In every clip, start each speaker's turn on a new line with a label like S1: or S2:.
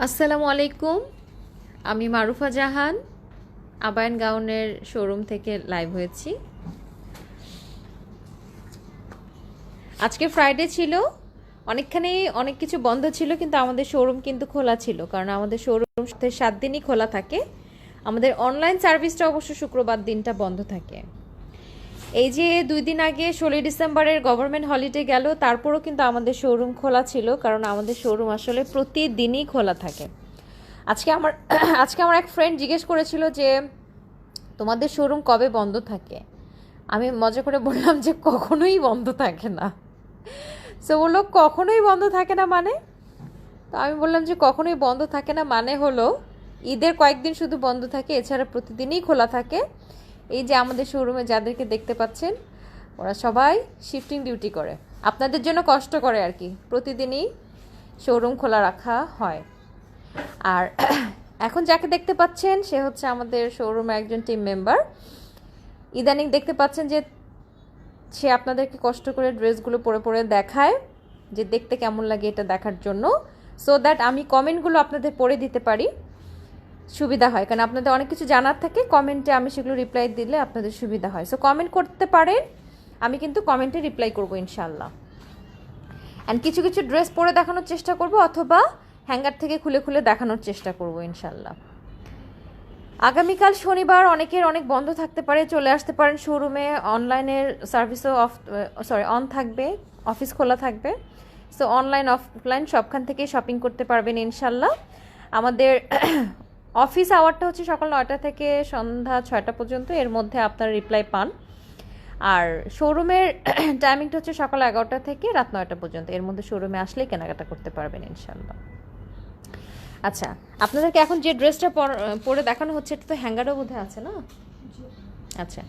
S1: আসসালামু আলাইকুম। আমি মারুফা জাহান আবায়ান গাউনের শোরুম থেকে লাইভ হয়েছি। আজকে ফ্রাইডে ছিল, অনেকখানি অনেক কিছু বন্ধ ছিল, কিন্তু আমাদের শোরুম কিন্তু খোলা ছিল, কারণ আমাদের শোরুম 7 দিনই খোলা থাকে। আমাদের অনলাইন সার্ভিসটা অবশ্য শুক্রবার দিনটা বন্ধ থাকে। এই যে 2 দিন আগে 16 ডিসেম্বরের গভর্নমেন্ট হলিডে গেল, তারপরও কিন্তু আমাদের শোরুম খোলা ছিল, কারণ আমাদের শোরুম আসলে প্রতিদিনই খোলা থাকে। আজকে আমার আজকে আমার এক ফ্রেন্ড জিজ্ঞেস করেছিল যে তোমাদের শোরুম কবে বন্ধ থাকে। আমি মজা করে বললাম যে কখনোই বন্ধ থাকে না। সো বললো কখনোই বন্ধ থাকে না মানে? তো আমি বললাম যে কখনোই বন্ধ থাকে না মানে হলো ঈদের কয়েকদিন শুধু বন্ধ থাকে, এছাড়া প্রতিদিনই খোলা থাকে। এই যে আমাদের শোরুমে যাদেরকে দেখতে পাচ্ছেন, ওরা সবাই শিফটিং ডিউটি করে, আপনাদের জন্য কষ্ট করে আর কি। প্রতিদিনই শোরুম খোলা রাখা হয়। আর এখন যাকে দেখতে পাচ্ছেন সে হচ্ছে আমাদের শোরুমে একজন টিম মেম্বার। ইদানিং দেখতে পাচ্ছেন যে সে আপনাদেরকে কষ্ট করে ড্রেসগুলো পরে পরে দেখায়, যে দেখতে কেমন লাগে এটা দেখার জন্য, সো দ্যাট আমি কমেন্টগুলো আপনাদের পড়ে দিতে পারি, সুবিধা হয়। কারণ আপনাদের অনেক কিছু জানার থাকে, কমেন্টে আমি সেগুলো রিপ্লাই দিলে আপনাদের সুবিধা হয়। সো কমেন্ট করতে পারেন, আমি কিন্তু কমেন্টে রিপ্লাই করবো ইনশাল্লাহ। অ্যান্ড কিছু কিছু ড্রেস পরে দেখানোর চেষ্টা করব, অথবা হ্যাঙ্গার থেকে খুলে খুলে দেখানোর চেষ্টা করব ইনশাল্লাহ। আগামীকাল শনিবার, অনেকের অনেক বন্ধ থাকতে পারে, চলে আসতে পারেন শোরুমে। অনলাইনের সার্ভিসও অন থাকবে, অফিস খোলা থাকবে। সো অনলাইন অফলাইন সবখান থেকেই শপিং করতে পারবেন ইনশাল্লাহ। আমাদের অফিস আওয়ারটা হচ্ছে সকাল 9টা থেকে সন্ধ্যা 6টা পর্যন্ত, এর মধ্যে আপনারা রিপ্লাই পান। আর শোরুমের টাইমিংটা হচ্ছে সকাল 11টা থেকে রাত 9টা পর্যন্ত, এর মধ্যে শোরুমে আসলেই কেনাকাটা করতে পারবেন ইনশাল্লাহ। আচ্ছা, আপনাদেরকে এখন যে ড্রেসটা পরে দেখানো হচ্ছে, এটা তো হ্যাঙ্গারও বোধহয় আছে না? আচ্ছা,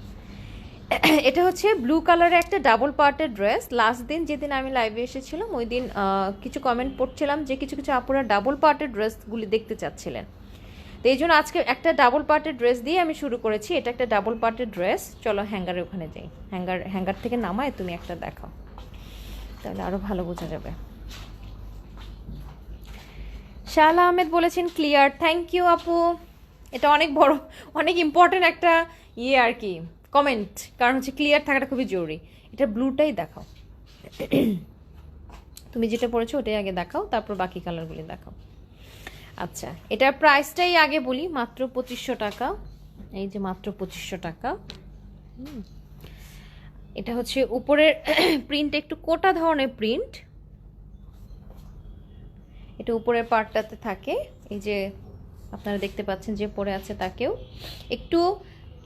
S1: এটা হচ্ছে ব্লু কালারের একটা ডাবল পার্টের ড্রেস। লাস্ট দিন যেদিন আমি লাইভে এসেছিলাম ওই দিন কিছু কমেন্ট পড়ছিলাম যে কিছু কিছু আপুরা ডাবল পার্টের ড্রেসগুলি দেখতে চাচ্ছিলেন, তো এই জন্য আজকে একটা ডাবল পার্টের ড্রেস দিয়ে আমি শুরু করেছি। এটা একটা ডাবল পার্টের ড্রেস। চলো হ্যাঙ্গারের ওখানে যাই, হ্যাঙ্গার থেকে নামায় তুমি একটা দেখাও, তাহলে আরও ভালো বোঝা যাবে। শাহলা আহমেদ বলেছেন ক্লিয়ার, থ্যাংক ইউ আপু। এটা অনেক বড়, অনেক ইম্পর্টেন্ট একটা আর কি কমেন্ট, কারণ হচ্ছে ক্লিয়ার থাকাটা খুবই জরুরি। এটা ব্লুটাই দেখাও, তুমি যেটা পড়েছো ওটাই আগে দেখাও, তারপর বাকি কালারগুলি দেখাও। আচ্ছা, এটার প্রাইসটাই আগে বলি, মাত্র 2500 টাকা। এই যে মাত্র 2500 টাকা। এটা হচ্ছে উপরের প্রিন্ট একটু কোটা ধরনের প্রিন্ট, এটা উপরের পার্টটাতে থাকে। এই যে আপনারা দেখতে পাচ্ছেন যে পরে আছে তাকেও একটু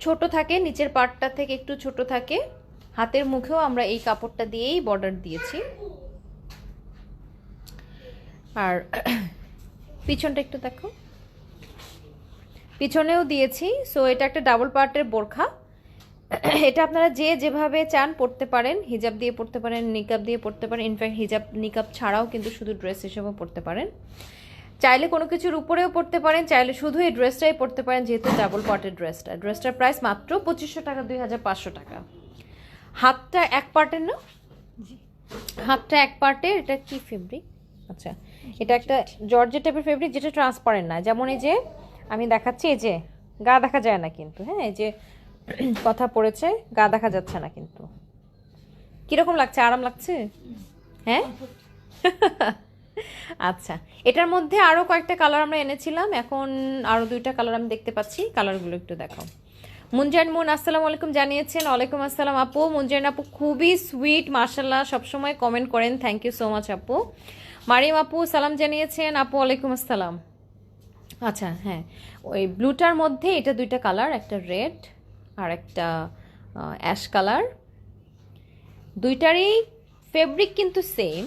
S1: ছোট থাকে, নিচের পার্টটা থেকে একটু ছোট থাকে। হাতের মুখেও আমরা এই কাপড়টা দিয়েই বর্ডার দিয়েছি। আর পিছনটা একটু দেখো, পিছনেও দিয়েছি। সো এটা একটা ডাবল পার্টের বোরখা। এটা আপনারা যে যেভাবে চান পরতে পারেন, হিজাব দিয়ে পরতে পারেন, নিকাব দিয়ে পরতে পারেন, ইনফ্যাক্ট হিজাব নিকাব ছাড়াও কিন্তু শুধু ড্রেস হিসেবেও পরতে পারেন। চাইলে কোনো কিছুর উপরেও পরতে পারেন, চাইলে শুধু এই ড্রেসটাই পরতে পারেন, যেহেতু ডাবল পার্টের ড্রেসটার প্রাইস মাত্র 2500 টাকা, 2500 টাকা। হাতটা এক পার্টের না? হাতটা এক পার্টের। এটা কি ফেব্রিক? আচ্ছা, এটা একটা জর্জেট টাইপের ফেব্রিক, যেটা ট্রান্সপারেন্ট না। যেমন এই যে আমি দেখাচ্ছি, এই যে গা দেখা যায় না কিন্তু, হ্যাঁ এই যে কথা পড়েছে, গা দেখা যাচ্ছে না কিন্তু। কিরকম লাগছে? আরাম লাগছে? হ্যাঁ। আচ্ছা, এটার মধ্যে আরও কয়েকটা কালার আমরা এনেছিলাম, এখন আরও 2টা কালার আমি দেখতে পাচ্ছি, কালারগুলো একটু দেখাও। মুনজাইন মুন আসসালামু আলাইকুম জানিয়েছেন। ওয়ালাইকুম আসসালাম আপু। মুনজাইন আপু খুবই সুইট, মাশাল্লাহ, সবসময় কমেন্ট করেন, থ্যাংক ইউ সো মাচ আপু। মারিম আপু সালাম জানিয়েছেন। আপু ওয়ালাইকুম আসসালাম। আচ্ছা হ্যাঁ, ওই ব্লুটার মধ্যে এটা 2টা কালার, একটা রেড আর একটা অ্যাশ কালার। 2টারই ফেব্রিক কিন্তু সেম,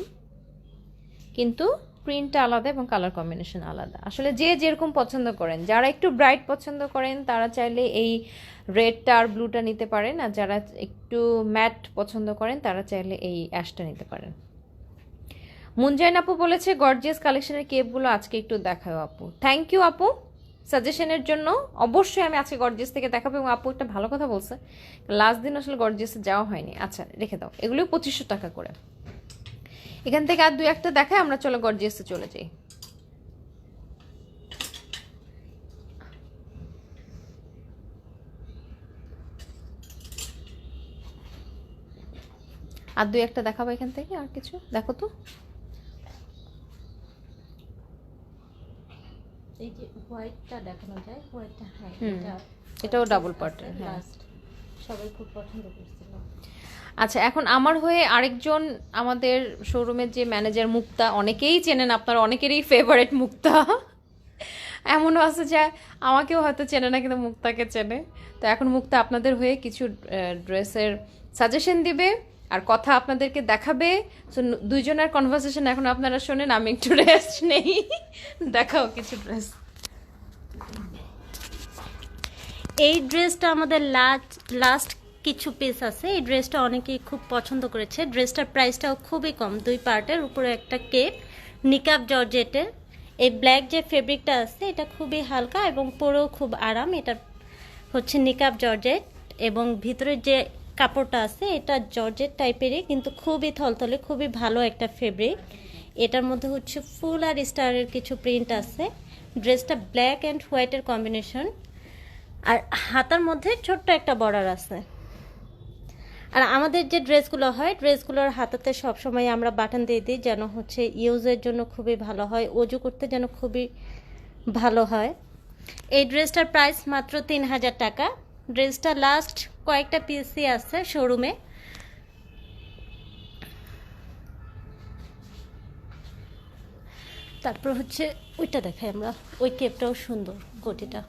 S1: কিন্তু প্রিন্টটা আলাদা এবং কালার কম্বিনেশন আলাদা। আসলে যে যেরকম পছন্দ করেন, যারা একটু ব্রাইট পছন্দ করেন তারা চাইলে এই রেডটা আর ব্লুটা নিতে পারেন, আর যারা একটু ম্যাট পছন্দ করেন তারা চাইলে এই অ্যাশটা নিতে পারেন। মুনজাইন আপু বলেছে গর্জিয়াস কালেকশনের কেপগুলো আজকে একটু দেখাও আপু। থ্যাংক ইউ আপু সাজেশনের জন্য। অবশ্যই আমি আজকে গর্জিয়াস থেকে দেখাবো, এবং আপু একটা ভালো কথা বলছে, লাস্ট দিন আসলে গর্জিয়াসে যাওয়া হয়নি। আচ্ছা রেখে দাও, এগুলো 2500 টাকা করে। এখান থেকে আর 2-1টা দেখায়, আমরা চলো গর্জিয়াসে চলে যাই। আর দুই একটা দেখাবো এখান থেকে, আর কিছু দেখো তো।
S2: এই যে হোয়াইটটা দেখানো যায়, হোয়াইটটা হ্যাঁ
S1: এটাও ডাবল পার্টের। হ্যাঁ,
S2: সবাই খুব পছন্দ করছিল।
S1: আচ্ছা, এখন আমার হয়ে আরেকজন আমাদের শোরুমের যে ম্যানেজার মুক্তা, অনেকেই চেনেন, আপনারা অনেকেরই ফেভারিট মুক্তা। এমনও আছে যে আমাকেও হয়তো চেনে না, কিন্তু মুক্তাকে চেনে। তো এখন মুক্তা আপনাদের হয়ে কিছু ড্রেসের সাজেশন দিবে আর কথা আপনাদেরকে দেখাবে। সো দুইজনের কনভারসেশন এখন আপনারা শোনেন, আমি একটু রেস্ট নেই। দেখাও কিছু ড্রেস।
S2: এই ড্রেসটা আমাদের লাস্ট কিছু পিস আছে। এই ড্রেসটা অনেকেই খুব পছন্দ করেছে। ড্রেসটার প্রাইসটাও খুবই কম, 2 পার্টের, উপরে একটা কেপ, নিকাব জর্জেটের। এই ব্ল্যাক যে ফেব্রিকটা আছে এটা খুবই হালকা এবং পরেও খুব আরাম। এটা হচ্ছে নিকাব জর্জেট এবং ভিতরে যে কাপড়টা আছে এটা জর্জেট টাইপেরই, কিন্তু খুবই থলথলে, খুবই ভালো একটা ফেব্রিক। এটার মধ্যে হচ্ছে ফুল আর স্টারের কিছু প্রিন্ট আছে। ড্রেসটা ব্ল্যাক অ্যান্ড হোয়াইটের কম্বিনেশন, আর হাতার মধ্যে ছোট্ট একটা বর্ডার আছে। আর আমাদের যে ড্রেসগুলো হয়, ড্রেসগুলোর হাতাতে সবসময় আমরা বাটন দিয়ে দিই, যেন হচ্ছে ইউজের জন্য খুবই ভালো হয়, অজু করতে যেন খুবই ভালো হয়। এই ড্রেসটার প্রাইস মাত্র 3000 টাকা। ড্রেসটা লাস্ট কয়েকটা পিসই আছে শোরুমে। তারপর হচ্ছে ওইটা দেখাই আমরা, ওই কেপটাও সুন্দর, কোটিটা।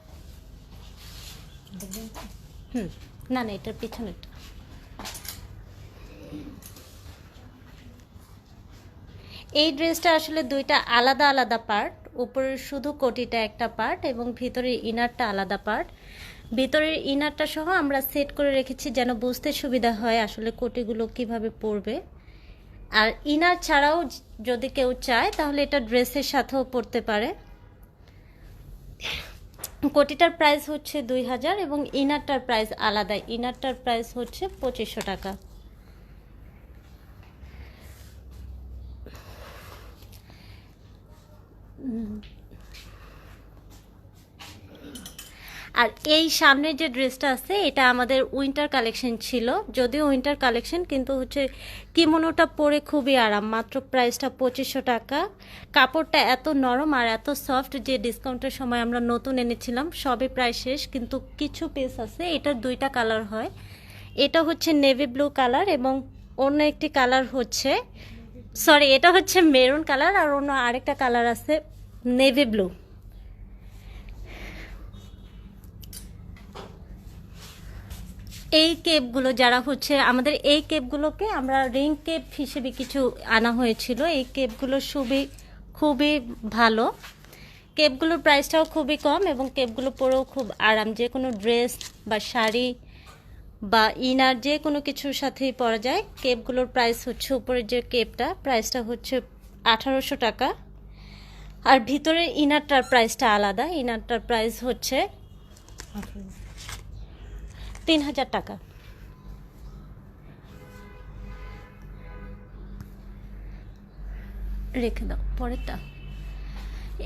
S2: না না, এটার পিছনেরটা। এই ড্রেসটা আসলে দুইটা আলাদা আলাদা পার্ট। উপরের শুধু কোটিটা একটা পার্ট এবং ভিতরের ইনারটা আলাদা পার্ট। ভিতরের ইনারটা সহ আমরা সেট করে রেখেছি যেন বুঝতে সুবিধা হয় আসলে কোটিগুলো কিভাবে পরবে। আর ইনার ছাড়াও যদি কেউ চায় তাহলে এটা ড্রেসের সাথেও পরতে পারে। কোটিটার প্রাইস হচ্ছে 2000 এবং ইনারটার প্রাইস আলাদা। ইনারটার প্রাইস হচ্ছে 2500 টাকা। আর এই সামনের যে ড্রেসটা আছে এটা আমাদের উইন্টার কালেকশন ছিল, যদিও উইন্টার কালেকশন, কিন্তু হচ্ছে কিমোনোটা পরে খুবই আরাম। মাত্র প্রাইসটা 2500 টাকা। কাপড়টা এত নরম আর এত সফট যে ডিসকাউন্টের সময় আমরা নতুন এনেছিলাম, সবই প্রায় শেষ, কিন্তু কিছু পিস আছে। এটার দুইটা কালার হয়, এটা হচ্ছে নেভি ব্লু কালার এবং অন্য একটি কালার হচ্ছে, সরি, এটা হচ্ছে মেরুন কালার আর অন্য আরেকটা কালার আছে নেভি ব্লু। এই কেপগুলো যারা হচ্ছে আমাদের, এই কেপগুলোকে আমরা রিং কেপ হিসেবে কিছু আনা হয়েছিল। এই কেপগুলো খুবই ভালো। কেপগুলোর প্রাইসটাও খুবই কম এবং কেপগুলো পরেও খুব আরাম। যে কোনো ড্রেস বা শাড়ি বা ইনার যে কোনো কিছুর সাথেই পরা যায়। কেপগুলোর প্রাইস হচ্ছে, উপরের যে কেপটা প্রাইসটা হচ্ছে 1800 টাকা। আর ভিতরের ইনারটার প্রাইসটা আলাদা। ইনারটার প্রাইস হচ্ছে 3000 টাকা। রেখে দাও পরেরটা।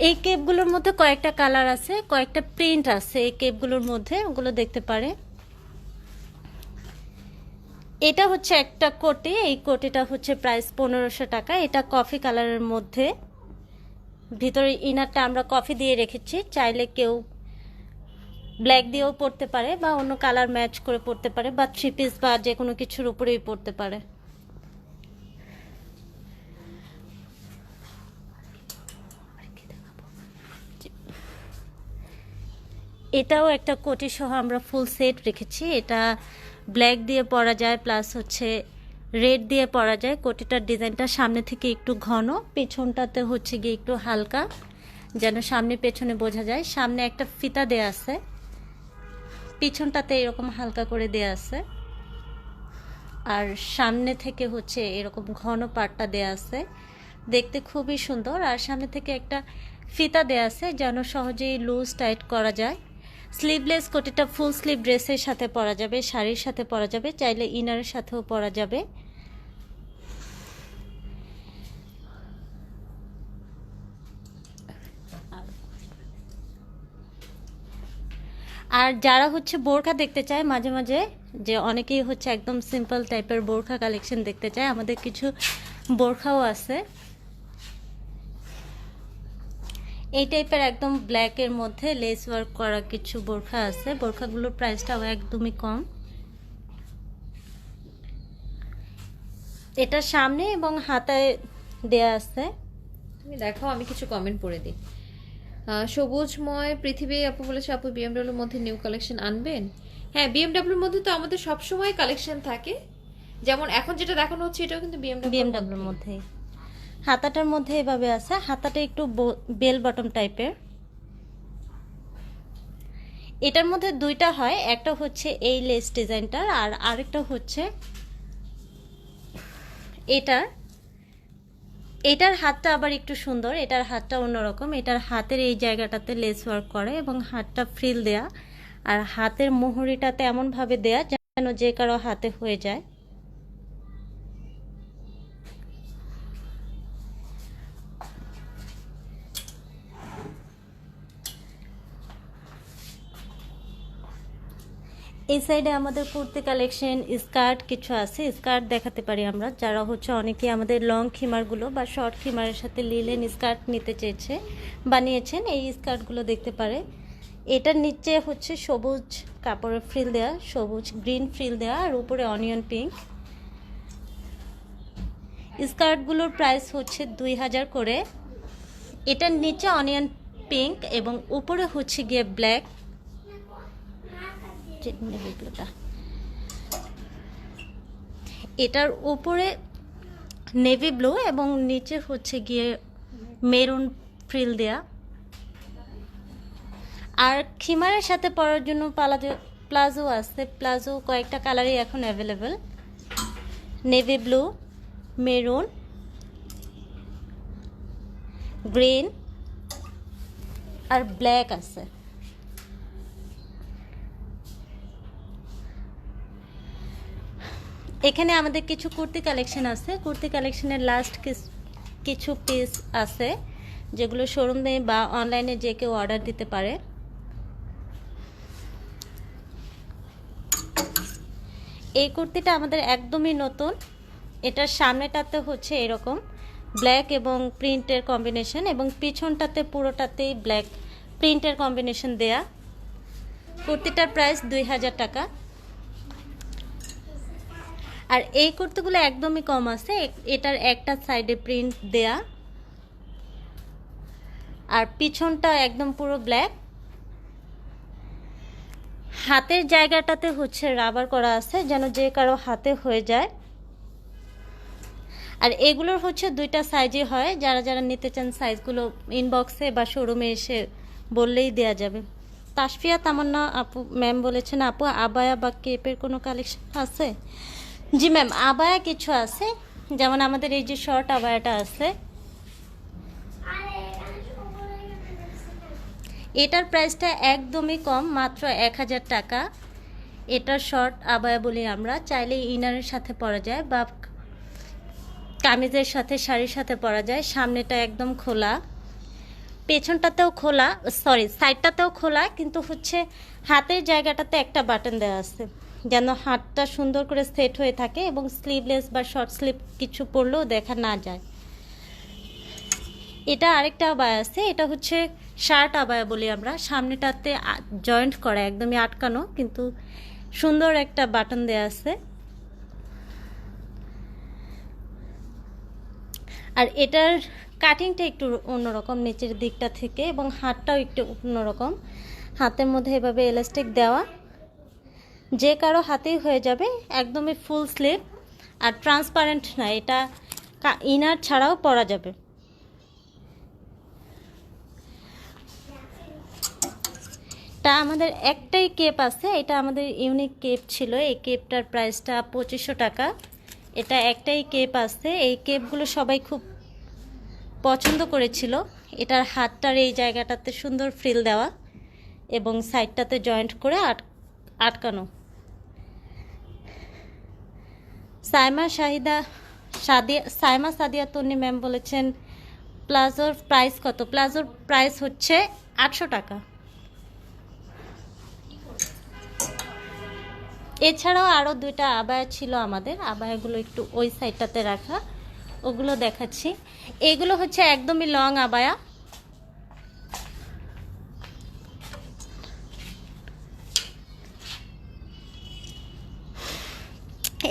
S2: এই কেপগুলোর মধ্যে কয়েকটা কালার আছে, কয়েকটা প্রিন্ট আছে এই কেপগুলোর মধ্যে, ওগুলো দেখতে পারে। এটা হচ্ছে একটা কোটি। এই কোটিটা হচ্ছে প্রাইস 1500 টাকা। এটা কফি কালারের মধ্যে, ভিতরে ইনারটা আমরা কফি দিয়ে রেখেছি। চাইলে কেউ ব্ল্যাক দিয়েও পরতে পারে বা অন্য কালার ম্যাচ করে পরতে পারে, বা 3 পিস বা যে কোনো কিছুর উপরেই পরতে পারে। এটাও একটা কোটি সহ আমরা ফুল সেট রেখেছি। এটা ব্ল্যাক দিয়ে পরা যায়, প্লাস হচ্ছে রেড দিয়ে পরা যায়। কোটিটার ডিজাইনটা সামনে থেকে একটু ঘন, পেছনটাতে হচ্ছে গিয়ে একটু হালকা, যেন সামনে পেছনে বোঝা যায়। সামনে একটা ফিতা দেয়া আছে, পিছনটাতে এরকম হালকা করে দেয়া আছে, আর সামনে থেকে হচ্ছে এরকম ঘন পাটটা দেয়া আছে, দেখতে খুবই সুন্দর। আর সামনে থেকে একটা ফিতা দেয়া আছে যেন সহজেই লুজ টাইট করা যায়। স্লিভলেস কোটিটা ফুল স্লিভ ড্রেসের সাথে পরা যাবে, শাড়ির সাথে পরা যাবে, চাইলে ইনারের সাথেও পরা যাবে। আর যারা হচ্ছে বোরখা দেখতে চায় মাঝে মাঝে, যে অনেকেই হচ্ছে একদম সিম্পল টাইপের বোরখা কালেকশন দেখতে চায়, আমাদের কিছু বোরখাও আছে এই টাইপের একদম ব্ল্যাকের মধ্যে লেস ওয়ার্ক করা কিছু বোরখা আছে। বোরখাগুলোর প্রাইসটাও একদমই কম। এটা সামনে এবং হাতায় দেয়া আছে।
S1: তুমি দেখাও, আমি কিছু কমেন্ট পড়ে দিই। সবুজময় পৃথিবী আপু বলেছে, আপু বিএমডব্লিউর মধ্যে নিউ কালেকশন আনবেন? হ্যাঁ, বিএমডব্লিউর মধ্যে তো আমাদের সবসময় কালেকশন থাকে। যেমন এখন যেটা দেখানো হচ্ছে এটাও কিন্তু
S2: বিএমডব্লিউর মধ্যেই। হাতাটার মধ্যে এভাবে আছে, হাতাটা একটু বেল বটম টাইপের। এটার মধ্যে দুইটা হয়, একটা হচ্ছে এই লেস ডিজাইনটার আর আরেকটা হচ্ছে এটার হাতটা আবার একটু সুন্দর। এটার হাতটা অন্যরকম। এটার হাতের এই জায়গাটাতে লেস ওয়ার্ক করে এবং হাতটা ফ্রিল দেয়া, আর হাতের মোহরিটাতে এমনভাবে দেয়া যেন যে কারো হাতে হয়ে যায়। এই সাইডে আমাদের কুর্তি কালেকশন, স্কার্ট কিছু আছে। স্কার্ট দেখাতে পারি আমরা, যারা হচ্ছে অনেকে আমাদের লং খিমারগুলো বা শর্ট খিমারের সাথে লিলেন স্কার্ট নিতে চেয়েছে, বানিয়েছেন, এই স্কার্টগুলো দেখতে পারে। এটার নিচে হচ্ছে সবুজ কাপড়ের ফ্রিল দেয়া, সবুজ গ্রিন ফ্রিল দেয়া, আর উপরে অনিয়ন পিঙ্ক। স্কার্টগুলোর প্রাইস হচ্ছে 2000 করে। এটার নিচে অনিয়ন পিঙ্ক এবং উপরে হচ্ছে গিয়ে ব্ল্যাক। এটার উপরে নেভি ব্লু এবং নিচে হচ্ছে গিয়ে মেরুন ফ্রিল দেয়া। আর খিমারের সাথে পরার জন্য প্লাজো আছে। প্লাজো কয়েকটা কালারই এখন available, navy blue, maroon, green আর ব্ল্যাক আছে। এখানে আমাদের কিছু কুর্তি কালেকশন আছে। কুর্তি কালেকশনের লাস্ট কিছু পিস আছে যেগুলো শোরুমে বা অনলাইনে যে কেউ অর্ডার দিতে পারে। এই কুর্তিটা আমাদের একদমই নতুন। এটার সামনেটাতে হচ্ছে এরকম ব্ল্যাক এবং প্রিন্টের কম্বিনেশন এবং পিছনটাতে পুরোটাতেই ব্ল্যাক প্রিন্টের কম্বিনেশন দেয়া। কুর্তিটার প্রাইস 2000 টাকা। আর এই কুর্তিগুলো একদমই কম আছে। এটার একটা সাইডে প্রিন্ট দেয়া আর পিছনটা একদম পুরো ব্ল্যাক। হাতের জায়গাটাতে হচ্ছে রাবার করা আছে যেন যে কারো হাতে হয়ে যায়। আর এগুলোর হচ্ছে দুইটা সাইজই হয়। যারা যারা নিতে চান সাইজগুলো ইনবক্সে বা শোরুমে এসে বললেই দেয়া যাবে। তাসফিয়া তামান্না আপু ম্যাম বলেছেন, আপু আবায়া বা কেপের কোনো কালেকশন আছে? জি ম্যাম, আবায়া কিছু আছে, যেমন আমাদের এই যে শর্ট আবায়াটা আছে, এটার প্রাইসটা একদমই কম, মাত্র 1000 টাকা। এটার শর্ট আবায়া বলি আমরা, চাইলে ইনারের সাথে পরা যায় বা কামিজের সাথে শাড়ির সাথে পরা যায়। সামনেটা একদম খোলা, পেছনটাতেও খোলা, সরি সাইডটাতেও খোলা, কিন্তু হচ্ছে হাতের জায়গাটাতে একটা বাটন দেওয়া আছে যেন হাতটা সুন্দর করে সেট হয়ে থাকে এবং স্লিভলেস বা শর্ট স্লিভ কিছু পরলেও দেখা না যায়। এটা আরেকটা আবায়া আছে, এটা হচ্ছে শার্ট আবায়া বলি আমরা। সামনেটাতে জয়েন্ট করা, একদমই আটকানো, কিন্তু সুন্দর একটা বাটন দেওয়া আছে। আর এটার কাটিংটা একটু অন্যরকম নিচের দিকটা থেকে, এবং হাতটাও একটু অন্যরকম। হাতের মধ্যে এভাবে এলাস্টিক দেওয়া, যে কারো হাতেই হয়ে যাবে। একদমই ফুল স্লিভ আর ট্রান্সপারেন্ট না, এটা ইনার ছাড়াও পরা যাবে। তা আমাদের একটাই কেপ আছে, এটা আমাদের ইউনিক কেপ ছিল। এই কেপটার প্রাইসটা 2500 টাকা। এটা একটাই কেপ আছে। এই কেপগুলো সবাই খুব পছন্দ করেছিল। এটার হাতটার এই জায়গাটাতে সুন্দর ফ্রিল দেওয়া এবং সাইডটাতে জয়েন্ট করে আটকানো। সাইমা সাদিয়া তন্নি ম্যাম বলেছেন প্লাজোর প্রাইস কত? প্লাজোর প্রাইস হচ্ছে 800 টাকা। এছাড়াও আরও দুইটা আবায়া ছিল আমাদের, আবায়াগুলো একটু ওই সাইডটাতে রাখা, ওগুলো দেখাচ্ছি। এগুলো হচ্ছে একদমই লং আবায়া,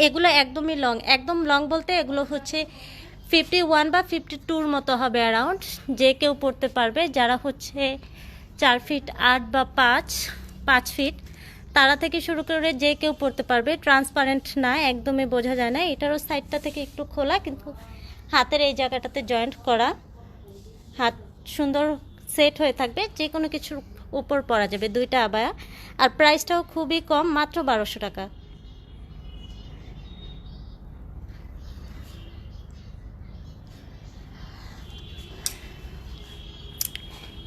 S2: এগুলো একদমই লং, একদম লং বলতে এগুলো হচ্ছে 51 বা 52-র মতো হবে অ্যারাউন্ড। যে কেউ পড়তে পারবে, যারা হচ্ছে 4 ফিট 8 বা 5 ফিট তারা থেকে শুরু করে যে কেউ পড়তে পারবে। ট্রান্সপারেন্ট না, একদমই বোঝা যায় না। এটারও সাইডটা থেকে একটু খোলা, কিন্তু হাতের এই জায়গাটাতে জয়েন্ট করা, হাত সুন্দর সেট হয়ে থাকবে, যে কোনো কিছুর উপর পরা যাবে। দুইটা আবায়া, আর প্রাইসটাও খুবই কম, মাত্র 1200 টাকা।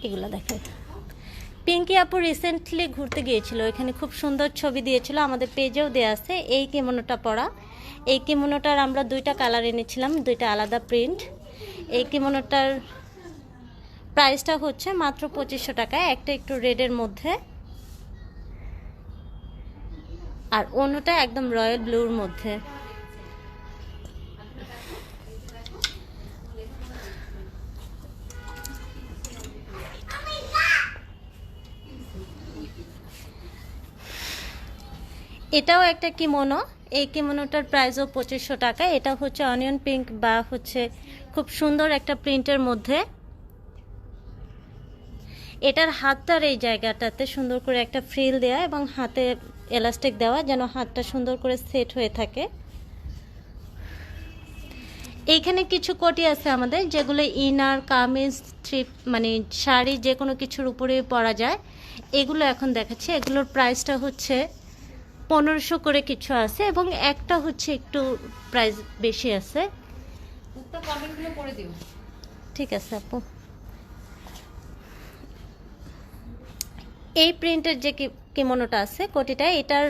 S2: এগুলো দেখেন, পিঙ্কি আপু রিসেন্টলি ঘুরতে গিয়েছিল, এখানে খুব সুন্দর ছবি দিয়েছিল, আমাদের পেজেও দেওয়া আছে। এই কিমোনোটা পরা, এই কিমোনোটার আমরা দুইটা কালার এনেছিলাম, দুইটা আলাদা প্রিন্ট। এই কিমোনোটার প্রাইসটা হচ্ছে মাত্র 2500 টাকা, একটা একটু রেডের মধ্যে, আর অন্যটা একদম রয়্যাল ব্লুর মধ্যে। এটাও একটা কিমোনো, এই কিমোনোটার প্রাইসও 2500 টাকা। এটা হচ্ছে অনিয়ন পিঙ্ক বা হচ্ছে খুব সুন্দর একটা প্রিন্টের মধ্যে। এটার হাতটার এই জায়গাটাতে সুন্দর করে একটা ফ্রিল দেওয়া এবং হাতে এলাস্টিক দেওয়া, যেন হাতটা সুন্দর করে সেট হয়ে থাকে। এইখানে কিছু কোটি আছে আমাদের, যেগুলো ইনার, কামিজ, থ্রিপ মানে শাড়ি যে কোনো কিছুর উপরে পরা যায়। এগুলো এখন দেখাচ্ছি, এগুলোর প্রাইসটা হচ্ছে 1500 করে কিছু আছে, এবং একটা হচ্ছে একটু প্রাইস বেশি আছে।
S1: কমেন্টগুলো করে দিও।
S2: ঠিক আছে আপু। এই প্রিন্টের যে কিমোনোটা আছে কোটিটা, এটার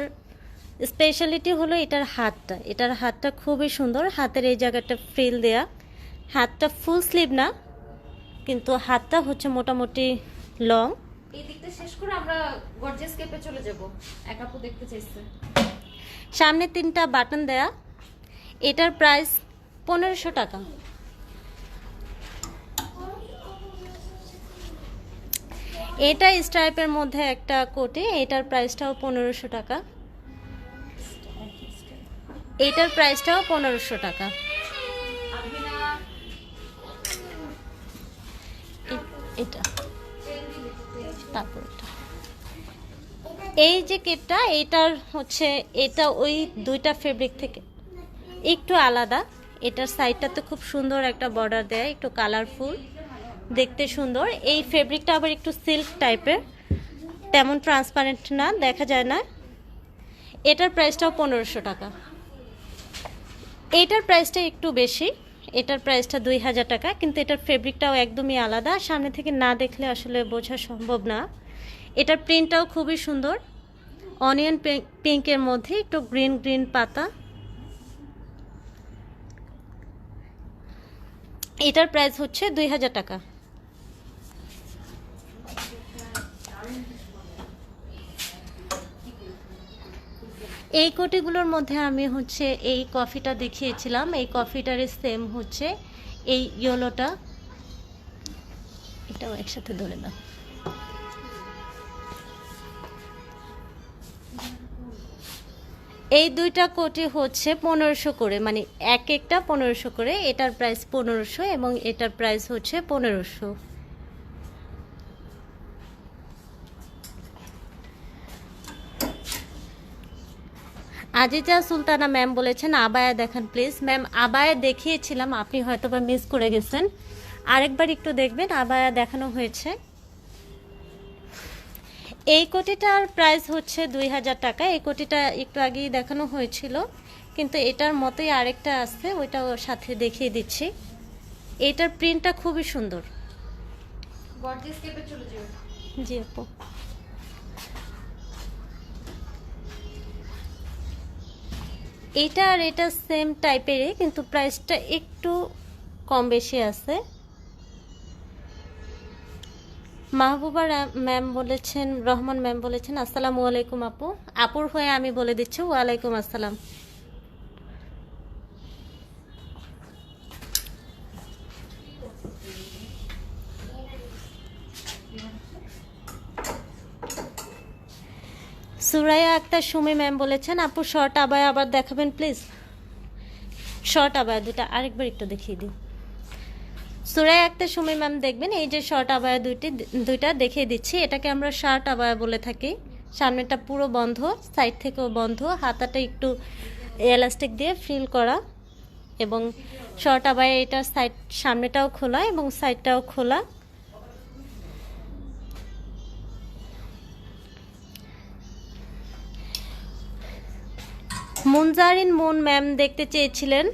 S2: স্পেশালিটি হলো এটার হাতটা খুবই সুন্দর, হাতের এই জায়গাটা ফ্রিল দেয়া। হাতটা ফুল স্লিভ না, কিন্তু হাতটা হচ্ছে মোটামুটি লং।
S1: এই দিকটা শেষ করে আমরা গর্জিয়াস কেপে চলে যাব, এক আপু দেখতে চাইছে।
S2: সামনে 3টা বাটন দেয়া, এটার প্রাইস 1500 টাকা। এটা স্ট্রাইপের মধ্যে একটা কোটি, এটার প্রাইসটাও 1500 টাকা। এটার প্রাইসটাও 1500 টাকা। এটা তারপর এই যে কেপটা, এটার হচ্ছে এটা ওই দুইটা ফেব্রিক থেকে একটু আলাদা। এটার সাইডটাতে খুব সুন্দর একটা বর্ডার দেয়, একটু কালারফুল, দেখতে সুন্দর। এই ফেব্রিকটা আবার একটু সিল্ক টাইপের, তেমন ট্রান্সপারেন্ট না, দেখা যায় না। এটার প্রাইসটাও 1500 টাকা। এটার প্রাইসটা একটু বেশি, এটার প্রাইসটা 2000 টাকা, কিন্তু এটার ফেব্রিকটাও একদমই আলাদা, সামনে থেকে না দেখলে আসলে বোঝা সম্ভব না। এটার প্রিন্টটাও খুবই সুন্দর, অনিয়ন পিঙ্কের মধ্যে একটু গ্রিন গ্রিন পাতা। এটার প্রাইস হচ্ছে 2000 টাকা। এই কোটিগুলোর মধ্যে আমি হচ্ছে এই কফিটা দেখিয়েছিলাম, এই কফিটার সেম হচ্ছে এই ইয়েলোটা, এটাও একসাথে ধরে দাও। এই দুইটা কোটি হচ্ছে 1500 করে, মানে এক একটা 1500 করে। এটার প্রাইস 1500 এবং এটার প্রাইস হচ্ছে 1500। আজিজা সুলতানা ম্যাম বলেছেন আবায়া দেখান প্লিজ। ম্যাম আবায়া দেখিয়েছিলাম, আপনি হয়তো বা মিস করে গেছেন, আরেকবার একটু দেখবেন, আবায়া দেখানো হয়েছে। এই কোটিটার প্রাইস হচ্ছে 2000 টাকা। এই কোটিটা একটু আগেই দেখানো হয়েছিল, কিন্তু এটার মতোই আরেকটা আছে, ওইটাও সাথে দেখিয়ে দিচ্ছি। এটার প্রিন্টটা খুবই সুন্দর।
S1: গর্জিয়াস কেপে চলে যাও।
S2: জি আপু। এটা আর এটা সেম টাইপেরই, কিন্তু প্রাইসটা একটু কম বেশি আছে। মাহবুবা ম্যাম বলেছেন, রহমান ম্যাম বলেছেন আসসালামু আলাইকুম আপু। আপুর হয়ে আমি বলে দিচ্ছি ওয়ালাইকুম আসসালাম। সুরাইয়া আক্তার সুমি ম্যাম বলেছেন আপু শর্ট আবায়া আবার দেখাবেন প্লিজ। শর্ট আবায়া দুটা আরেকবার একটু দেখিয়ে দিই। সুরাইয়া আক্তার সুমি ম্যাম দেখবেন এই যে শর্ট আবায়া দুইটা দেখিয়ে দিচ্ছি। এটাকে আমরা শার্ট আবায়া বলে থাকি। সামনেটা পুরো বন্ধ, সাইড থেকেও বন্ধ, হাতাটা একটু এলাস্টিক দিয়ে ফ্রিল করা, এবং শর্ট আবায়া এটা সাইড সামনেটাও খোলা এবং সাইডটাও খোলা। মুনজারিন মুন ম্যাম দেখতে চেয়েছিলেন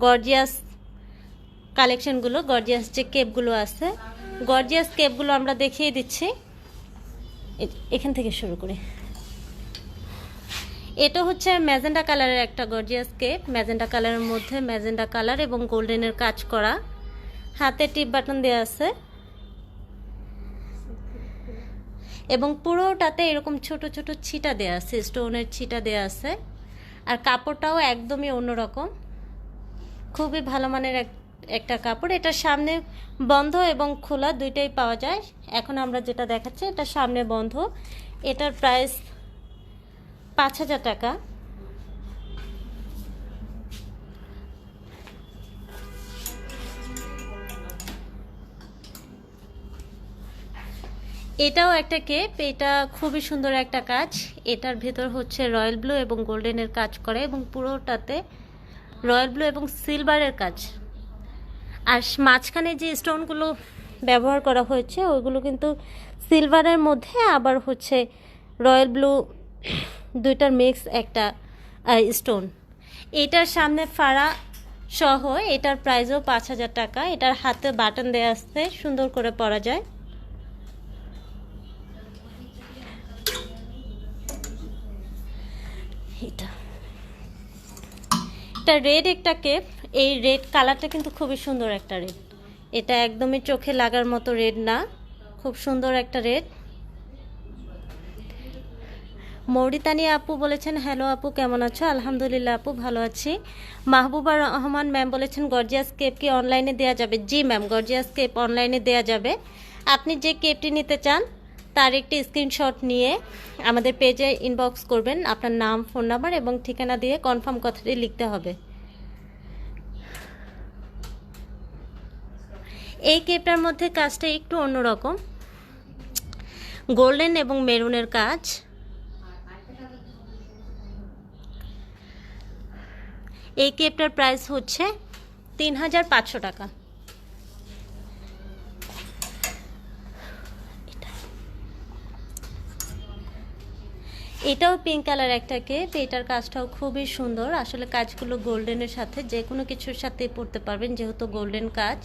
S2: গর্জিয়াস কালেকশনগুলো, গর্জিয়াস যে কেপগুলো আছে, গর্জিয়াস কেপগুলো আমরা দেখিয়ে দিচ্ছি। এখান থেকে শুরু করে এটা হচ্ছে ম্যাজেন্ডা কালারের একটা গর্জিয়াস কেপ। ম্যাজেন্ডা কালারের মধ্যে ম্যাজেন্ডা কালার এবং গোল্ডেনের কাজ করা, হাতে টিপ বাটন দেওয়া আছে এবং পুরোটাতে এরকম ছোট ছোট ছিটা দেওয়া আছে, স্টোনের ছিটা দেওয়া আছে। আর কাপড়টাও একদমই অন্যরকম, খুবই ভালো মানের একটা কাপড়। এটা সামনে বন্ধ এবং খোলা দুইটাই পাওয়া যায়। এখন আমরা যেটা দেখাচ্ছি এটা সামনে বন্ধ। এটার প্রাইস 5,000 টাকা। এটাও একটা কেপ, এটা খুবই সুন্দর একটা কাজ। এটার ভেতর হচ্ছে রয়্যাল ব্লু এবং গোল্ডেনের কাজ করে এবং পুরোটাতে রয়্যাল ব্লু এবং সিলভারের কাজ। আর মাঝখানে যে স্টোনগুলো ব্যবহার করা হয়েছে ওইগুলো কিন্তু সিলভারের মধ্যে আবার হচ্ছে রয়্যাল ব্লু, দুইটার মিক্স একটা স্টোন। এটার সামনে ফাড়া সহ এটার প্রাইসও 5,000 টাকা। এটার হাতে বাটন দেওয়া আছে, সুন্দর করে পরা যায়। এটা রেড একটা কেপ। এই রেড কালারটা কিন্তু খুবই সুন্দর একটা রেড। এটা একদমই চোখে লাগার মতো রেড না, খুব সুন্দর একটা রেড। মৌরিতানি আপু বলেছেন হ্যালো আপু কেমন আছো? আলহামদুলিল্লাহ আপু ভালো আছি। মাহবুবা রহমান ম্যাম বলেছেন গর্জিয়াস কেপ কি অনলাইনে দেওয়া যাবে? জি ম্যাম, গর্জিয়াস কেপ অনলাইনে দেওয়া যাবে। আপনি যে কেপটি নিতে চান তার একটি স্ক্রিনশট নিয়ে আমাদের পেজে ইনবক্স করবেন, আপনার নাম, ফোন নাম্বার এবং ঠিকানা দিয়ে কনফার্ম কথাটি লিখতে হবে। এই কেপটার মধ্যে কাজটা একটু অন্যরকম, গোল্ডেন এবং মেরুনের কাজ। এই কেপটার প্রাইস হচ্ছে 3,500 টাকা। এটাও পিঙ্ক কালার একটা কেপ। এটার কাজটাও খুবই সুন্দর। আসলে কাজগুলো গোল্ডেনের সাথে যে কোনো কিছুর সাথেই পরতে পারবেন যেহেতু গোল্ডেন কাজ।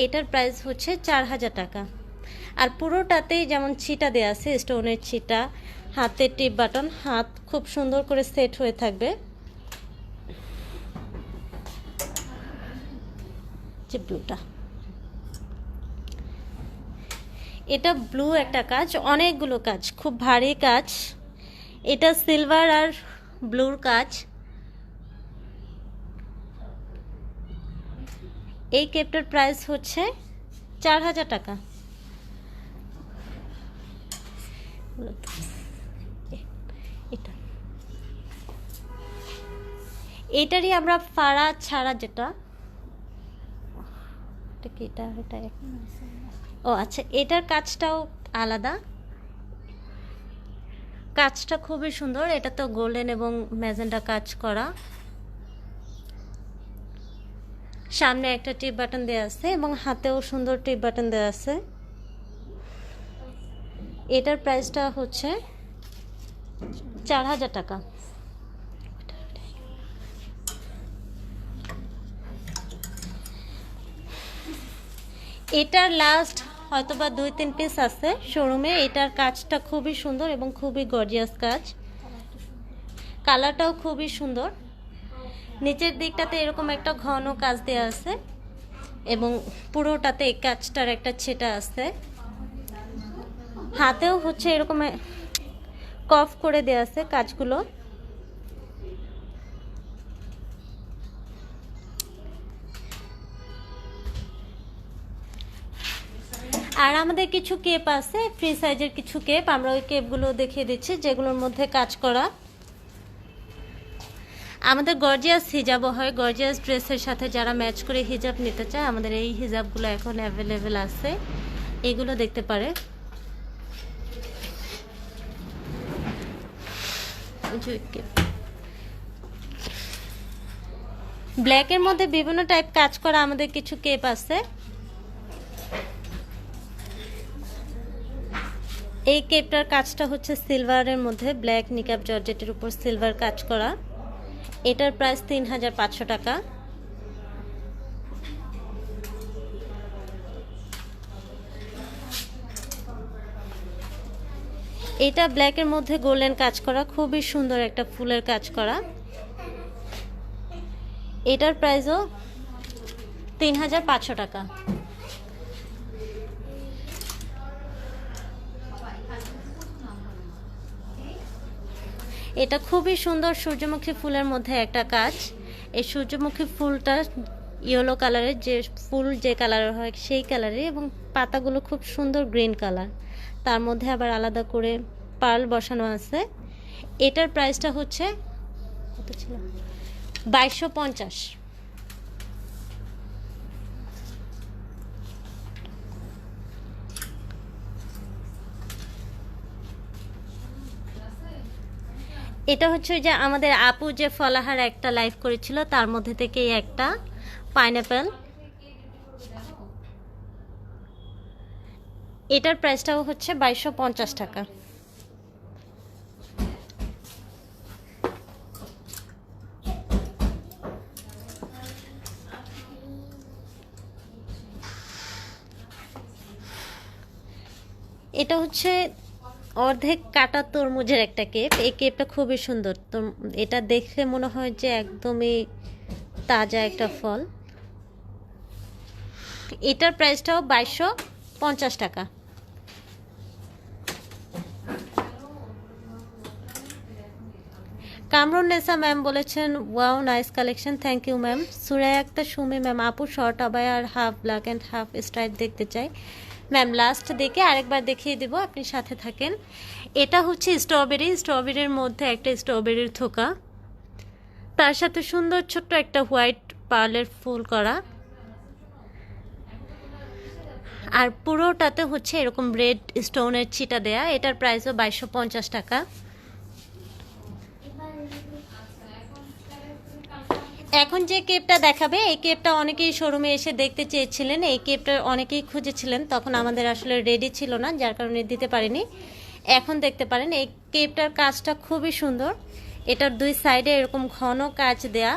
S2: এটার প্রাইস হচ্ছে 4,000 টাকা। আর পুরোটাতেই যেমন ছিটা দেওয়া আছে, স্টোনের ছিটা, হাতে টিপ বাটন, হাত খুব সুন্দর করে সেট হয়ে থাকবে। যে ব্লুটা, এটা ব্লু একটা কাজ, অনেকগুলো কাজ, খুব ভারী কাজ। এটা সিলভার আর ব্লুর কাজ। এই কেপটার প্রাইস হচ্ছে 4,000 টাকা। এটারই আমরা ফাড়া ছাড়া যেটা, ও আচ্ছা, এটার কাজটাও আলাদা, কাজটা খুবই সুন্দর। এটা তো গোল্ডেন এবং ম্যাজেন্ডা কাজ করা। সামনে একটা টিপ বাটন দেওয়া আছে এবং হাতেও সুন্দর টিপ বাটন দেওয়া আছে। এটার প্রাইসটা হচ্ছে 4,000 টাকা। এটার লাস্ট হয়তোবা 2-3 পিস আছে শোরুমে। এটার কাজটা খুবই সুন্দর এবং খুবই গর্জিয়াস কাজ। কালারটাও খুবই সুন্দর। নিচের দিকটাতে এরকম একটা ঘন কাজ দেওয়া আছে এবং পুরোটাতে এই কাজটার একটা ছেটা আছে। হাতেও হচ্ছে এরকম কফ করে দেয়া আছে কাজগুলো। আর আমাদের কিছু কেপ আছে ফ্রি সাইজের কিছু কেপ, আমরা ওই কেপগুলো দেখিয়ে দিচ্ছি যেগুলোর মধ্যে কাজ করা। আমাদের গর্জিয়াস হিজাবও হয়, গর্জিয়াস ড্রেসের সাথে যারা ম্যাচ করে হিজাব নিতে চায় আমাদের এই হিজাবগুলো এখন অ্যাভেলেবেল আছে, এগুলো দেখতে পারে। ব্ল্যাকের মধ্যে বিভিন্ন টাইপ কাজ করা আমাদের কিছু কেপ আছে। এই কেপটার কাজটা হচ্ছে সিলভারের মধ্যে, ব্ল্যাক নিকাব জর্জেটের উপর সিলভার কাজ করা। এটার প্রাইস 3500 টাকা। এটা ব্ল্যাকের মধ্যে গোল্ডেন কাজ করা, খুবই সুন্দর একটা ফুলের কাজ করা। এটার প্রাইসও 3500 টাকা। এটা খুবই সুন্দর সূর্যমুখী ফুলের মধ্যে একটা কাজ। এই সূর্যমুখী ফুলটা ইয়েলো কালারের, যে ফুল যে কালারের হয় সেই কালারের, এবং পাতাগুলো খুব সুন্দর গ্রিন কালার, তার মধ্যে আবার আলাদা করে পার্ল বসানো আছে। এটার প্রাইসটা হচ্ছে কত ছিল, 2250। এটা হচ্ছে যে আমাদের আপু যে ফলাহার একটা লাইভ করেছিল তার মধ্যে থেকে একটা পাইনাপেল। এটার প্রাইসটাও হচ্ছে 2250 টাকা। এটা হচ্ছে অর্ধেক কাটা তরমুজের একটা কেপ। এই কেপটা খুবই সুন্দর, তো এটা দেখে মনে হয় যে একদমই তাজা একটা ফল। এটার প্রাইসটাও 2250 টাকা। কামরুন্নেসা ম্যাম বলেছেন wow nice collection, thank you ma'am. Suraiya Akter Sumi ma'am, আপু শর্ট আবায়া আর half black and half stripe দেখতে চাই ম্যাম, লাস্ট দেখে আরেকবার দেখিয়ে দিব, আপনি সাথে থাকেন। এটা হচ্ছে স্ট্রবেরি, স্ট্রবেরির মধ্যে একটা স্ট্রবেরির থোকা, তার সাথে সুন্দর ছোট্ট একটা হোয়াইট পার্লের ফুল করা, আর পুরোটাতে হচ্ছে এরকম রেড স্টোনের ছিটা দেয়া। এটার প্রাইসও 2250 টাকা। এখন যে কেপটা দেখাবে এই কেপটা অনেকেই শোরুমে এসে দেখতে চেয়েছিলেন, এই কেপটা অনেকেই খুঁজেছিলেন, তখন আমাদের আসলে রেডি ছিল না যার কারণে দিতে পারিনি। এখন দেখতে পারেন এই কেপটার কাজটা খুবই সুন্দর। এটার দুই সাইডে এরকম ঘন কাজ দেয়া।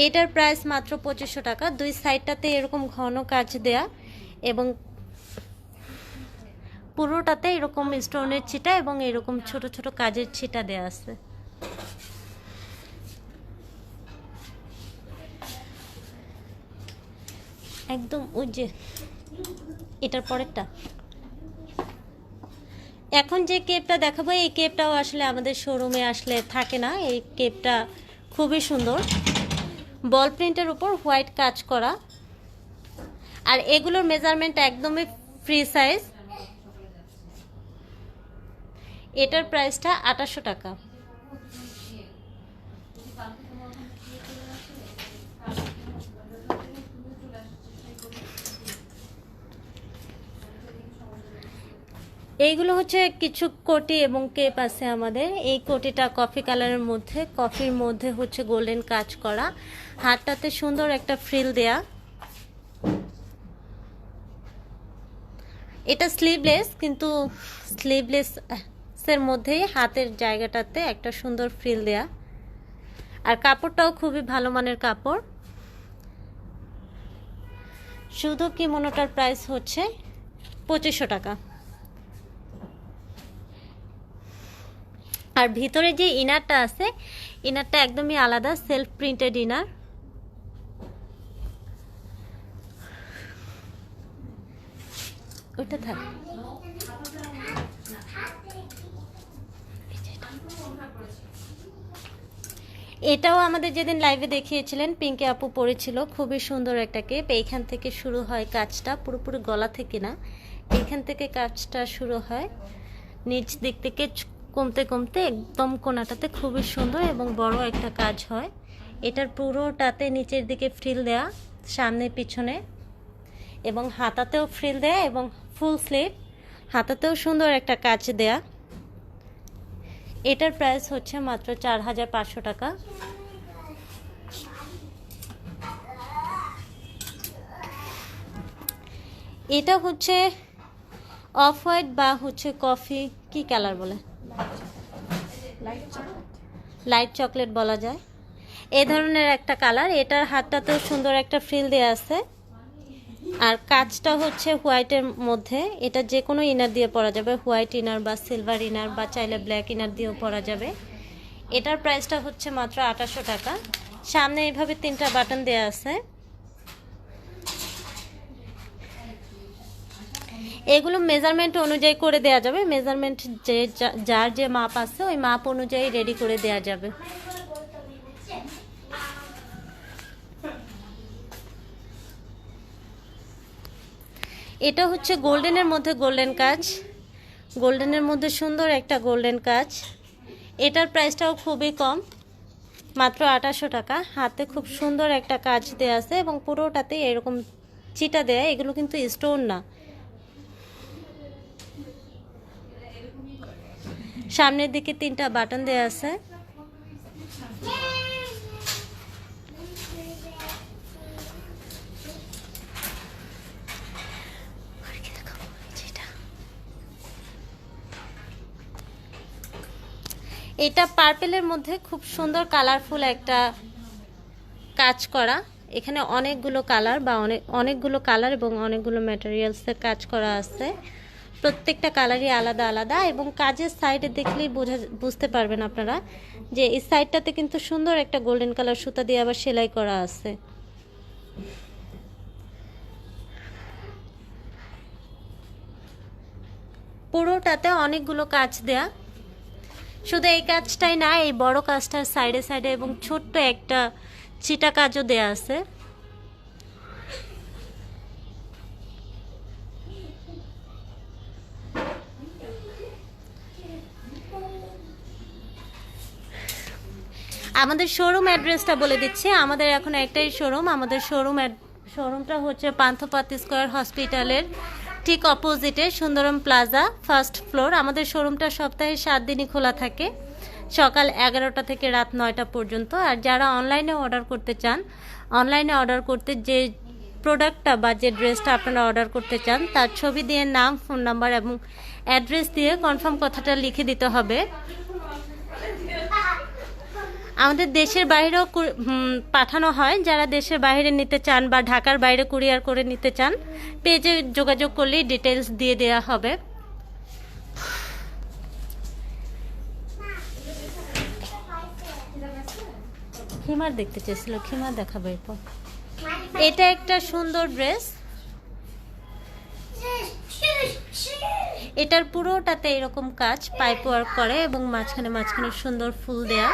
S2: এটার প্রাইস মাত্র 2500 টাকা। দুই সাইডটাতে এরকম ঘন কাজ দেয়া এবং পুরোটাতে এরকম স্টোনের ছিটা এবং এরকম ছোট ছোট কাজের ছিটা দেয়া আছে। একদম ওই যে এটার পরেরটা। এখন যে কেপটা দেখাবো এই কেপটাও আসলে আমাদের শোরুমে আসলে থাকে না। এই কেপটা খুবই সুন্দর, বল প্রিন্টের উপর হোয়াইট কাজ করা, আর এগুলোর মেজারমেন্ট একদমই ফ্রি সাইজ। এটার প্রাইসটা 2800 টাকা। এইগুলো হচ্ছে কিছু কোটি এবং কেপ আছে আমাদের। এই কোটিটা কফি কালারের মধ্যে, কফির মধ্যে হচ্ছে গোল্ডেন কাজ করা, হাতটাতে সুন্দর একটা ফ্রিল দেয়া। এটা স্লিভলেস, কিন্তু স্লিভলেস এর মধ্যেই হাতের জায়গাটাতে একটা সুন্দর ফ্রিল দেয়া, আর কাপড়টাও খুবই ভালো মানের কাপড়। শুধু কিমোনোটার প্রাইস হচ্ছে 2500 টাকা। আর ভিতরে যে ইনারটা আছে, ইনারটা একদমই আলাদা, সেলফ প্রিন্টেড ইনার। ওইটা থাক। এটাও আমাদের যেদিন লাইভে দেখিয়েছিলেন পিঙ্কি আপু পরেছিল, খুবই সুন্দর একটা কেপ। এইখান থেকে শুরু হয় কাজটা, পুরোপুরি গলা থেকে না, এইখান থেকে কাজটা শুরু হয়, নিচ দিক থেকে কমতে কমতে একদম কোনাটাতে খুবই সুন্দর এবং বড় একটা কাজ হয়। এটার পুরোটাতে নিচের দিকে ফ্রিল দেয়া, সামনে পিছনে, এবং হাতাতেও ফ্রিল দেয়া এবং ফুল স্লিভ, হাতাতেও সুন্দর একটা কাজ দেয়া। এটার প্রাইস হচ্ছে মাত্র 4500 টাকা। এটা হচ্ছে অফ হোয়াইট বা হচ্ছে কফি, কি কালার বলে, লাইট চকলেট বলা যায়, এই ধরনের একটা কালার। এটার হাতটাতেও সুন্দর একটা ফ্রিল দেওয়া আছে, আর কাজটা হচ্ছে হোয়াইটের মধ্যে। এটা যে কোনো ইনার দিয়ে পরা যাবে, হোয়াইট ইনার বা সিলভার ইনার বা চাইলে ব্ল্যাক ইনার দিয়েও পরা যাবে। এটার প্রাইসটা হচ্ছে মাত্র 2800 টাকা। সামনে এইভাবে 3টা বাটন দেওয়া আছে। এগুলো মেজারমেন্ট অনুযায়ী করে দেয়া যাবে, মেজারমেন্ট যে যার যে মাপ আছে ওই মাপ অনুযায়ী রেডি করে দেয়া যাবে। এটা হচ্ছে গোল্ডেনের মধ্যে গোল্ডেন কাজ, গোল্ডেনের মধ্যে সুন্দর একটা গোল্ডেন কাজ। এটার প্রাইসটাও খুবই কম, মাত্র 2800 টাকা। হাতে খুব সুন্দর একটা কাজ দেয়া আছে এবং পুরোটাতে এরকম চিটা দেয়া, এগুলো কিন্তু স্টোন না। সামনের দিকে 3টা বাটন দেয়া আছে। এটা পার্পেলের মধ্যে খুব সুন্দর কালারফুল একটা কাজ করা। এখানে অনেকগুলো কালার বা অনেকগুলো কালার এবং অনেকগুলো ম্যাটেরিয়ালসের কাজ করা আছে। প্রত্যেকটা কালারই আলাদা আলাদা এবং কাজের সাইডে দেখলেই বুঝতে পারবেন আপনারা যে এই সাইডটাতে কিন্তু সুন্দর একটা গোল্ডেন কালার সুতা দিয়ে আবার সেলাই করা আছে। পুরোটাতে অনেকগুলো কাজ দেয়া, শুধু এই কাজটাই না, এই বড় কাজটার সাইডে সাইডে এবং ছোট্ট একটা চিটা কাজও দেয়া আছে। আমাদের শোরুম অ্যাড্রেসটা বলে দিচ্ছি। আমাদের এখন একটাই শোরুম, আমাদের শোরুমটা হচ্ছে পান্থপথ স্কয়ার হসপিটালের ঠিক অপোজিটে সুন্দরম প্লাজা, ফার্স্ট ফ্লোর। আমাদের শোরুমটা সপ্তাহে 7 দিনই খোলা থাকে, সকাল 11টা থেকে রাত 9টা পর্যন্ত। আর যারা অনলাইনে অর্ডার করতে চান, অনলাইনে অর্ডার করতে যে প্রোডাক্টটা বা যে ড্রেসটা আপনারা অর্ডার করতে চান তার ছবি দিয়ে নাম, ফোন নাম্বার এবং অ্যাড্রেস দিয়ে কনফার্ম কথাটা লিখে দিতে হবে। আমাদের দেশের বাইরেও পাঠানো হয়, যারা দেশের বাইরে নিতে চান বা ঢাকার বাইরে কুরিয়ার করে নিতে চান পেজে যোগাযোগ করলেই ডিটেলস দিয়ে দেওয়া হবে। খিমার দেখতে চেয়েছিল, খিমার দেখাবো এরপর। এটা একটা সুন্দর ড্রেস, এটার পুরোটাতে এরকম কাজ পাইপ ওয়ার্ক করে এবং মাঝখানে মাঝখানে সুন্দর ফুল দেয়া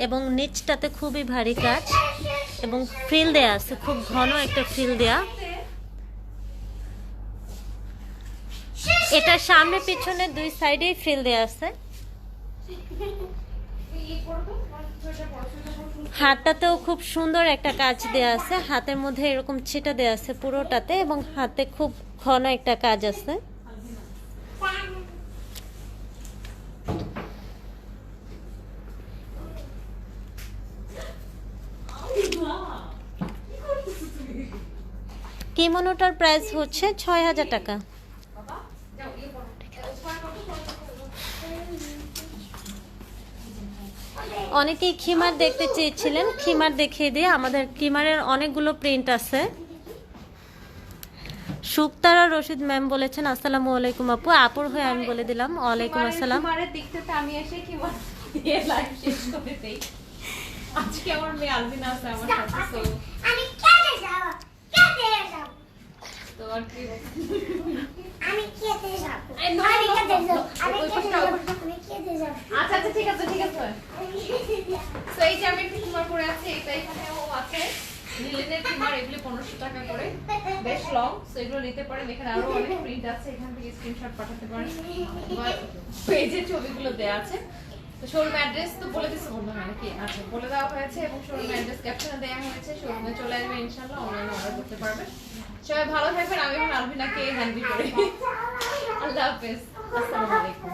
S2: এবং নিচটাতে খুবই ভারী কাজ এবং ফ্রিল দেয়া আছে, খুব ঘন একটা ফ্রিল দেয়া। এটা সামনে পিছনে দুই সাইডেই ফ্রিল দেয়া আছে। হাতটাতেও খুব সুন্দর একটা কাজ দেয়া আছে, হাতের মধ্যে এরকম ছিটা দেয়া আছে পুরোটাতে এবং হাতে খুব ঘন একটা কাজ আছে। কিমোনোটার প্রাইস হচ্ছে 6000 টাকা। অনেকেই খিমার দেখতে চেয়েছিলেন, খিমার দেখিয়ে দিয়ে আমাদের খিমারের অনেকগুলো প্রিন্ট আছে। সুক্তারা রশিদ ম্যাম বলেছেন আসসালামু আলাইকুম আপু, আপুর হয়ে আমি বলে দিলাম ওয়ালাইকুম আসসালাম।
S1: খিমারের দিক থেকে আমি এসে খিমার দিয়ে লাইভ শেষ করে দেই। আজকে আমার মেয়ে আলবিনা আছে আমার সাথে, সো
S3: আমি কেটে যাব।
S1: তো আর কি
S3: আমি খেতে যাব
S1: এই no,
S3: আমি
S1: no,
S3: খেতে
S1: no,
S3: যাব
S1: no,
S3: আমি
S1: ওই
S3: খেতে
S1: পাশটা,
S3: যাব
S1: ওই পাশটা।
S3: আমি খেতে যাব
S1: আচ্ছা আচ্ছা ঠিক আছে ঠিক আছে।
S3: আমি খেতে যাব
S1: তো এই যে আমি একটা টিমার পরে আছি, এটা এখানেও আছে লিলেনের টিমার, এগুলি 1500 টাকা করে, বেশ লং। সো এগুলো নিতে পারেন, এখানে আরো অনেক প্রিন্ট আছে, এখান থেকে স্ক্রিনশট পাঠাতে পারেন, পেজে ছবিগুলো দেওয়া আছে। তো শোরুম অ্যাড্রেস তো বলে দিচ্ছি মনে হয় নাকি? আচ্ছা বলে দেওয়া হয়েছে এবং শোরুম অ্যাড্রেস ক্যাপশনে দেওয়া হয়েছে। শোরুমে চলে আসবে ইনশাআল্লাহ, অনলাইনে অর্ডার করতে পারবেন। সবাই ভালো থাকবেন, আমি এখন আলবিনাকে হ্যান্ডেল করি। আল্লাহ হাফেজ, আসসালামু আলাইকুম।